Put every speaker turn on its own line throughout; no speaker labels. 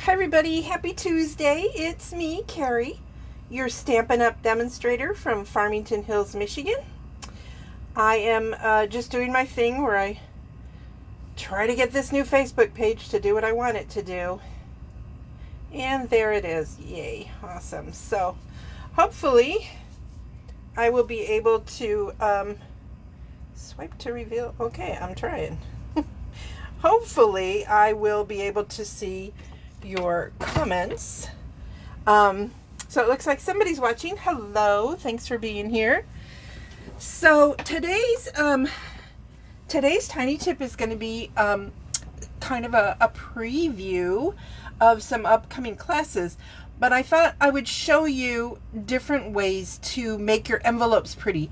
Hi everybody, happy Tuesday. It's me, Carrie, your Stampin' Up! Demonstrator from Farmington Hills, Michigan. I am just doing my thing where I try to get this new Facebook page to do what I want it to do. And there it is. Yay, awesome. So hopefully I will be able to swipe to reveal. Okay, I'm trying. Hopefully I will be able to see your comments. So it looks like somebody's watching. Hello, thanks for being here. So today's tiny tip is going to be kind of a preview of some upcoming classes, but I thought I would show you different ways to make your envelopes pretty.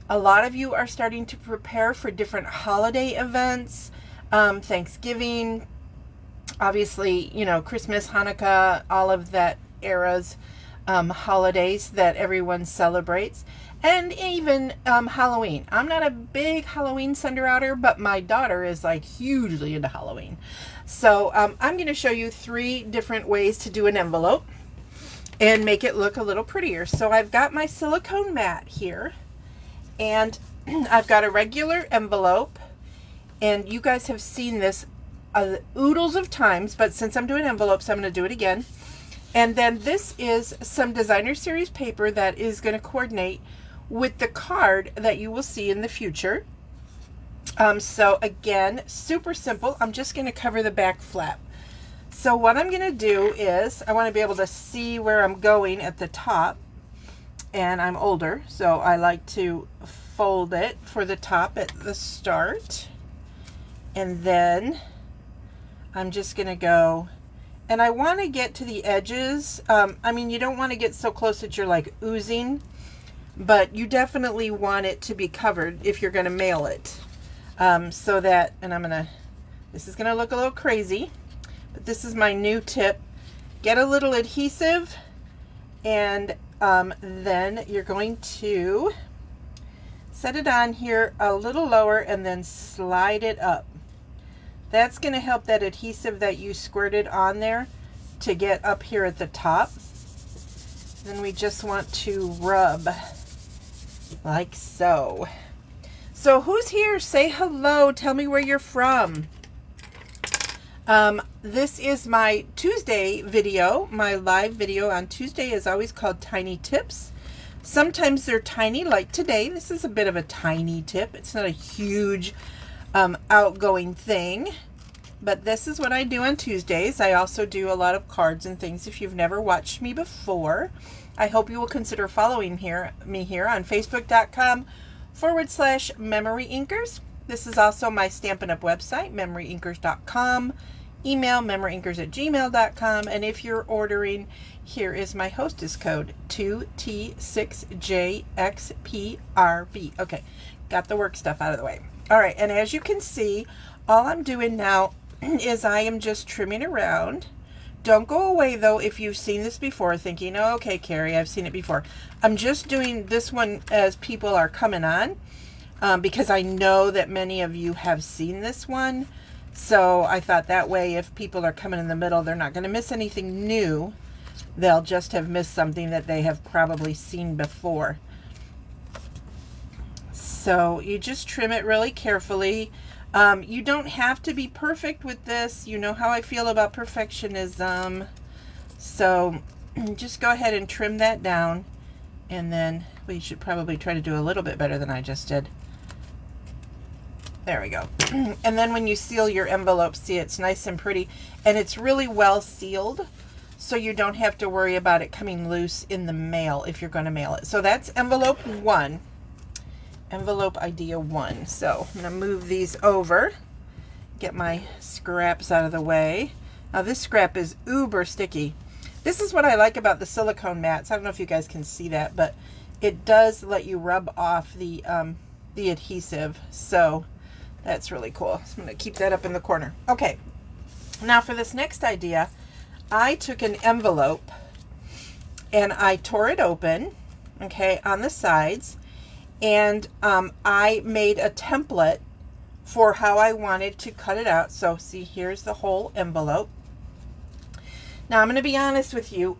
A lot of you are starting to prepare for different holiday events, Thanksgiving, obviously, you know, Christmas, Hanukkah, all of that era's holidays that everyone celebrates, and even Halloween. I'm not a big Halloween sender-outer, but my daughter is like hugely into Halloween. So I'm going to show you 3 different ways to do an envelope and make it look a little prettier. So I've got my silicone mat here, and I've got a regular envelope, and you guys have seen this oodles of times, but since I'm doing envelopes, I'm going to do it again. And then this is some designer series paper that is going to coordinate with the card that you will see in the future. So again, super simple. I'm just going to cover the back flap. So what I'm going to do is, I want to be able to see where I'm going at the top, and I'm older, so I like to fold it for the top at the start, and then I'm just going to go, and I want to get to the edges. I mean, you don't want to get so close that you're like oozing, but you definitely want it to be covered if you're going to mail it. So that, and this is going to look a little crazy, but this is my new tip. Get a little adhesive, and then you're going to set it on here a little lower and then slide it up. That's going to help that adhesive that you squirted on there to get up here at the top. Then we just want to rub like so. So who's here? Say hello. Tell me where you're from. This is my Tuesday video. My live video on Tuesday is always called Tiny Tips. Sometimes they're tiny, like today. This is a bit of a tiny tip. It's not a huge outgoing thing, but this is what I do on Tuesdays. I also do a lot of cards and things. If you've never watched me before, I hope you will consider following me here on Facebook.com/MemoryInkers. This is also my Stampin' Up! Website, MemoryInkers.com. Email memoryinkers@gmail.com, and if you're ordering, here is my hostess code, 2T6JXPRB. Okay, got the work stuff out of the way. All right, and as you can see, all I'm doing now is I am just trimming around. Don't go away, though, if you've seen this before, thinking, oh, okay, Carrie, I've seen it before. I'm just doing this one as people are coming on, because I know that many of you have seen this one. So I thought that way, if people are coming in the middle, they're not going to miss anything new. They'll just have missed something that they have probably seen before. So you just trim it really carefully. You don't have to be perfect with this. You know how I feel about perfectionism. So just go ahead and trim that down. And then we should probably try to do a little bit better than I just did. There we go. And then when you seal your envelope, see, it's nice and pretty, and it's really well sealed, so you don't have to worry about it coming loose in the mail if you're going to mail it. So that's envelope 1. Envelope idea 1. So I'm going to move these over, get my scraps out of the way. Now this scrap is uber sticky. This is what I like about the silicone mats. I don't know if you guys can see that, but it does let you rub off the adhesive. So that's really cool. So I'm going to keep that up in the corner. Okay, now for this next idea, I took an envelope and I tore it open, okay, on the sides, and I made a template for how I wanted to cut it out. So see, here's the whole envelope. Now I'm going to be honest with you.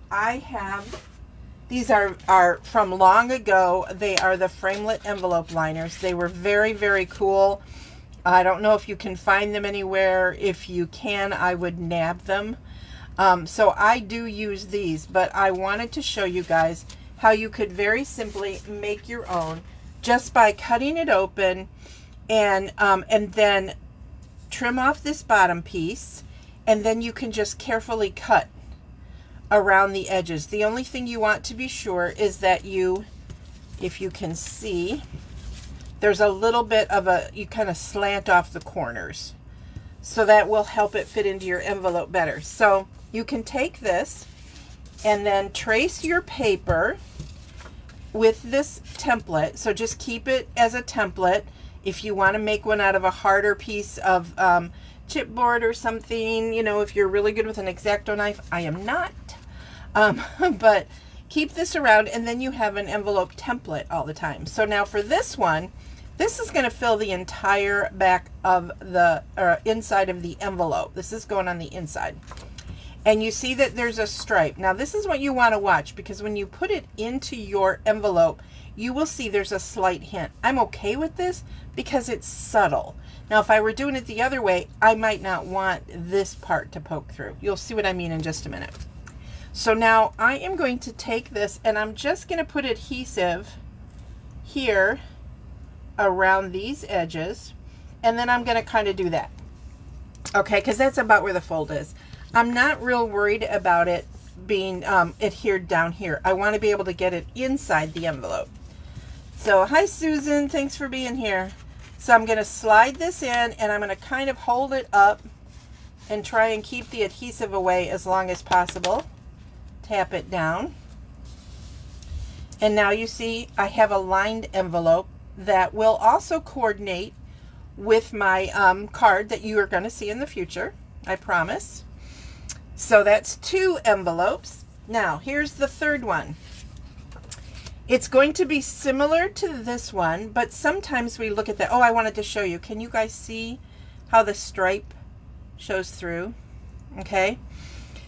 These are from long ago. They are the framelit envelope liners. They were very, very cool. I don't know if you can find them anywhere. If you can, I would nab them. So I do use these, but I wanted to show you guys how you could very simply make your own just by cutting it open and then trim off this bottom piece, and then you can just carefully cut around the edges. The only thing you want to be sure is that if you can see, there's a little bit of you kind of slant off the corners. So that will help it fit into your envelope better. So you can take this and then trace your paper with this template. So just keep it as a template. If you want to make one out of a harder piece of chipboard or something, you know, if you're really good with an X-Acto knife, I am not. But keep this around, and then you have an envelope template all the time. So now for this one, this is going to fill the entire back of the inside of the envelope. This is going on the inside. And you see that there's a stripe. Now this is what you want to watch, because when you put it into your envelope, you will see there's a slight hint. I'm okay with this because it's subtle. Now if I were doing it the other way, I might not want this part to poke through. You'll see what I mean in just a minute. So now I am going to take this and I'm just going to put adhesive here around these edges, and then I'm going to kind of do that. Okay, because that's about where the fold is. I'm not real worried about it being adhered down here. I want to be able to get it inside the envelope. So hi Susan, thanks for being here. So I'm going to slide this in, and I'm going to kind of hold it up and try and keep the adhesive away as long as possible. Tap it down. And now you see I have a lined envelope that will also coordinate with my card that you are going to see in the future, I promise. So that's 2 envelopes. Now here's the third one. It's going to be similar to this one, but sometimes we look at that. Oh, I wanted to show you. Can you guys see how the stripe shows through? Okay.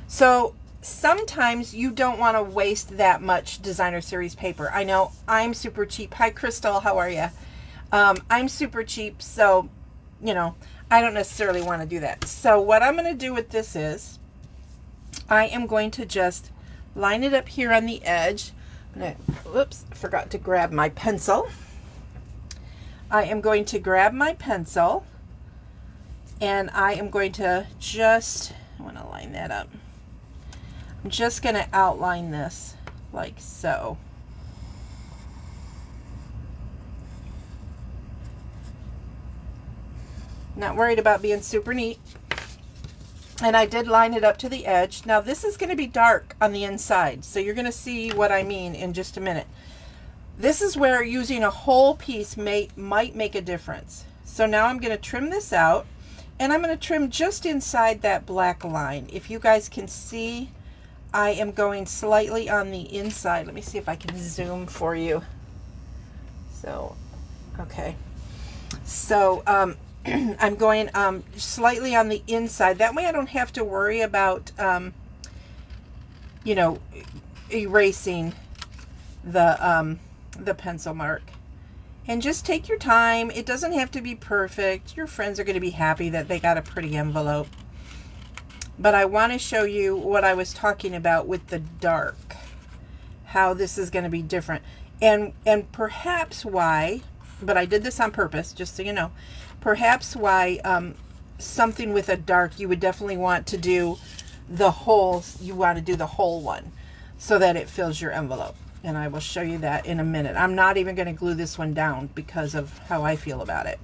So sometimes you don't want to waste that much designer series paper. I know I'm super cheap. Hi Crystal, how are you? I'm super cheap, so you know I don't necessarily want to do that. So what I'm going to do with this is I am going to just line it up here on the edge. Whoops, I forgot to grab my pencil. I am going to grab my pencil, and I am going to I want to line that up. I'm just going to outline this like so. Not worried about being super neat. And I did line it up to the edge. Now this is going to be dark on the inside, so you're going to see what I mean in just a minute. This is where using a whole piece might make a difference. So now I'm going to trim this out, and I'm going to trim just inside that black line. If you guys can see, I am going slightly on the inside. Let me see if I can zoom for you. So, okay. So, I'm going slightly on the inside. That way I don't have to worry about, you know, erasing the pencil mark. And just take your time. It doesn't have to be perfect. Your friends are going to be happy that they got a pretty envelope. But I want to show you what I was talking about with the dark, how this is going to be different. And perhaps why, but I did this on purpose, just so you know, perhaps why something with a dark, you would definitely want to do the whole, you want to do the whole one so that it fills your envelope. And I will show you that in a minute. I'm not even going to glue this one down because of how I feel about it.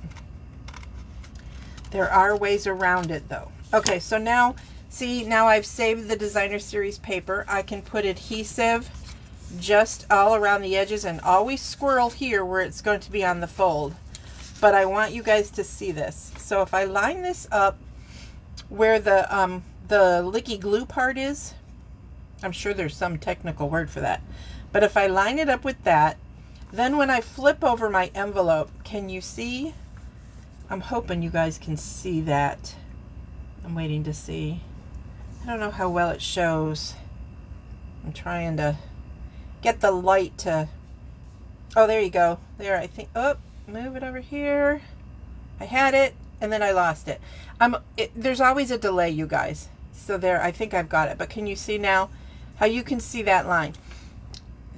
There are ways around it though. Okay, so now, see, now I've saved the designer series paper. I can put adhesive just all around the edges and always squirrel here where it's going to be on the fold. But I want you guys to see this. So if I line this up where the licky glue part is, I'm sure there's some technical word for that. But if I line it up with that, then when I flip over my envelope, can you see? I'm hoping you guys can see that. I'm waiting to see. I don't know how well it shows. I'm trying to get the light to, oh, there you go. There, I think, oh, move it over here. I had it, and then I lost it. There's always a delay, you guys. So there, I think I've got it. But can you see now how you can see that line?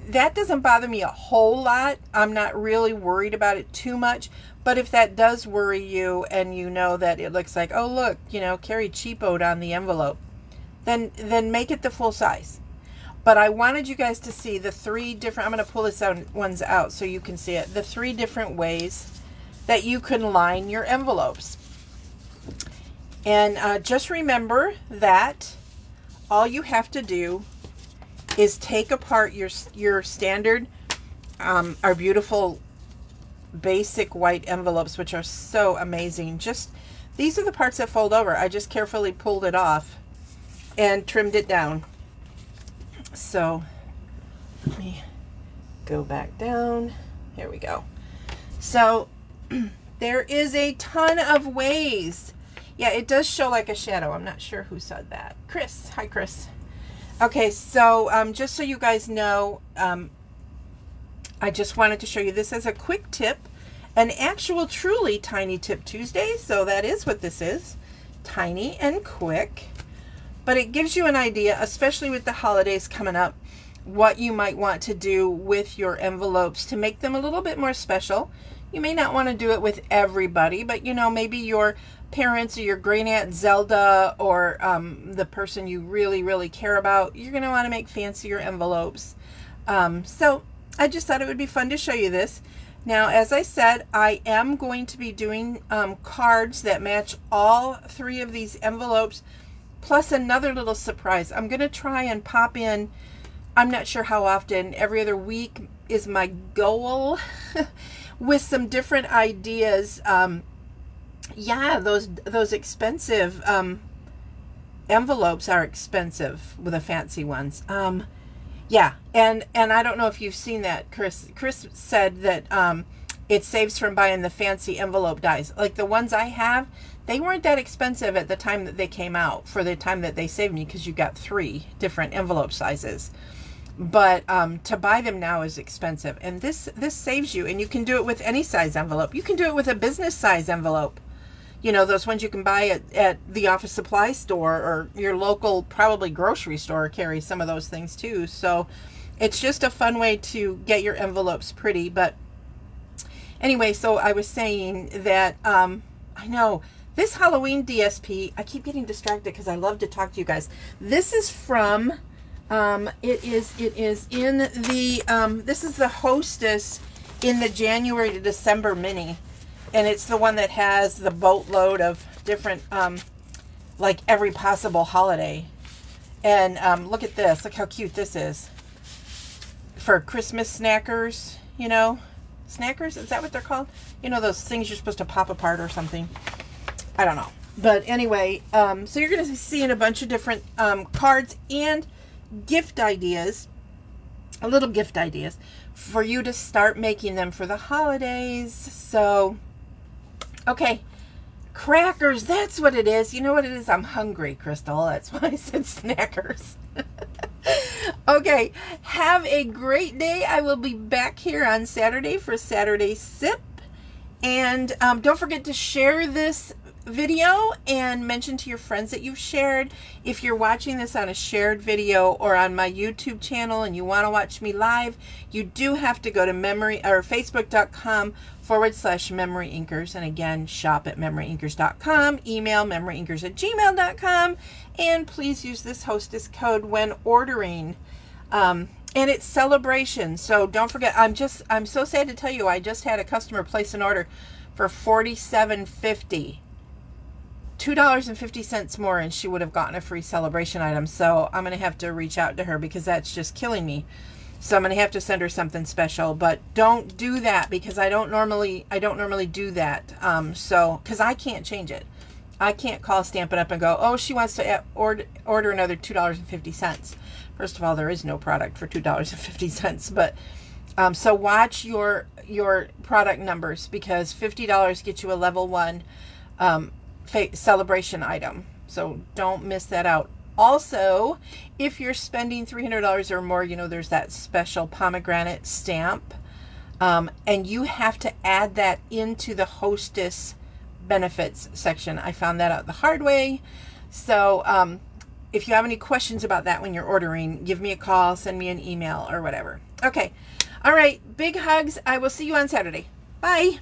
That doesn't bother me a whole lot. I'm not really worried about it too much. But if that does worry you, and you know that it looks like, oh, look, you know, Carrie cheapoed on the envelope, then make it the full size. But I wanted you guys to see the 3 different, I'm going to pull this ones out so you can see it, the 3 different ways that you can line your envelopes. And just remember that all you have to do is take apart your standard, our beautiful basic white envelopes, which are so amazing. Just, these are the parts that fold over. I just carefully pulled it off and trimmed it down. So let me go back down. Here we go. So there is a ton of ways. Yeah, it does show like a shadow. I'm not sure who said that. Chris. Hi, Chris. Okay, so just so you guys know, I just wanted to show you this as a quick tip, an actual truly Tiny Tip Tuesday. So that is what this is, tiny and quick. But it gives you an idea, especially with the holidays coming up, what you might want to do with your envelopes to make them a little bit more special. You may not want to do it with everybody, but you know, maybe your parents or your great aunt Zelda, or the person you really, really care about, you're going to want to make fancier envelopes. So I just thought it would be fun to show you this. Now, as I said, I am going to be doing cards that match all 3 of these envelopes, plus another little surprise. I'm going to try and pop in, I'm not sure how often, every other week is my goal, with some different ideas. Yeah, those expensive envelopes are expensive, with the fancy ones. Yeah, and I don't know if you've seen that. Chris said that it saves from buying the fancy envelope dies. Like the ones I have, they weren't that expensive at the time that they came out, for the time that they saved me, because you got 3 different envelope sizes. But to buy them now is expensive, and this saves you. And you can do it with any size envelope. You can do it with a business size envelope. You know, those ones you can buy at the office supply store, or your local probably grocery store carries some of those things too. So it's just a fun way to get your envelopes pretty. But anyway, so I was saying that I know this Halloween DSP, I keep getting distracted because I love to talk to you guys. This is from it is in the this is the Hostess in the January to December mini. And it's the one that has the boatload of different, like every possible holiday. And look at this. Look how cute this is. For Christmas snackers, you know. Snackers? Is that what they're called? You know, those things you're supposed to pop apart or something. I don't know. But anyway, so you're going to see in a bunch of different cards and gift ideas. Little gift ideas for you to start making them for the holidays. So... okay, crackers, that's what it is. You know what it is? I'm hungry, Crystal. That's why I said snackers. Okay, have a great day. I will be back here on Saturday for Saturday Sip. And don't forget to share this video and mention to your friends that you've shared. If you're watching this on a shared video or on my YouTube channel and you want to watch me live, you do have to go to facebook.com/MemoryInkers, and again, shop at MemoryInkers.com, email MemoryInkers@gmail.com, and please use this hostess code when ordering. And it's celebration, so don't forget. I'm so sad to tell you, I just had a customer place an order for $47.50. $2.50 more, and she would have gotten a free celebration item. So I'm going to have to reach out to her because that's just killing me. So I'm going to have to send her something special. But don't do that, because I don't normally do that. So because I can't change it. I can't call Stampin' Up and go, oh, she wants to order another $2.50. First of all, there is no product for $2.50. But so watch your product numbers, because $50 gets you a level 1 celebration item. So don't miss that out. Also, if you're spending $300 or more, you know, there's that special pomegranate stamp. And you have to add that into the hostess benefits section. I found that out the hard way. So if you have any questions about that when you're ordering, give me a call, send me an email or whatever. Okay. All right. Big hugs. I will see you on Saturday. Bye.